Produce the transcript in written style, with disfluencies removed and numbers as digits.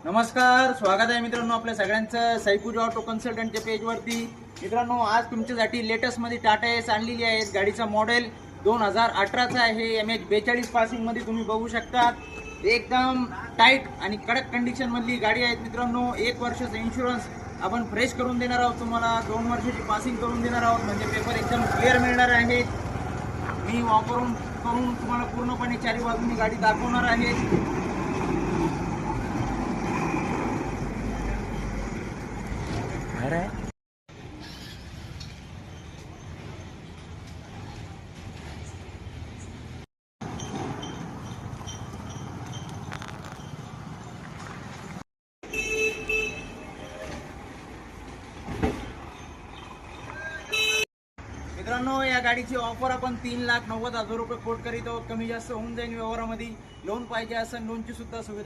नमस्कार, स्वागत आहे मित्रांनो आपल्या सगळ्यांचं सैफुज ऑटो कन्सल्टंटच्या पेजवरती। मित्रांनो, आज तुमच्यासाठी लेटेस्टमध्ये टाटा एस आणलेली आहे। गाडीचा मॉडेल 2018चा आहे। MH42 पासिंगमध्ये तुम्ही बघू शकता। एकदम टाईट आणि कडक कंडिशनमधली गाडी आहे मित्रांनो। 1 वर्षाचा इन्शुरन्स आपण फ्रेश करून देणार आहोत तुम्हाला। 2 वर्षाची पासिंग करून देणार आहोत, म्हणजे पेपर एकदम क्लिअर मिळणार आहे। मी वापरून तुम्हाला पूर्णपणे चारी बाजूनी गाडी दाखवणार आहे। मित्रांनो, या गाडीची ऑफर आपण 3,90,000 रुपये कोट करीत आहोत। कमी जास्त होऊन जाईल व्यवहारामध्ये। लोन पाहिजे असेल, लोनची सुद्धा सुविधा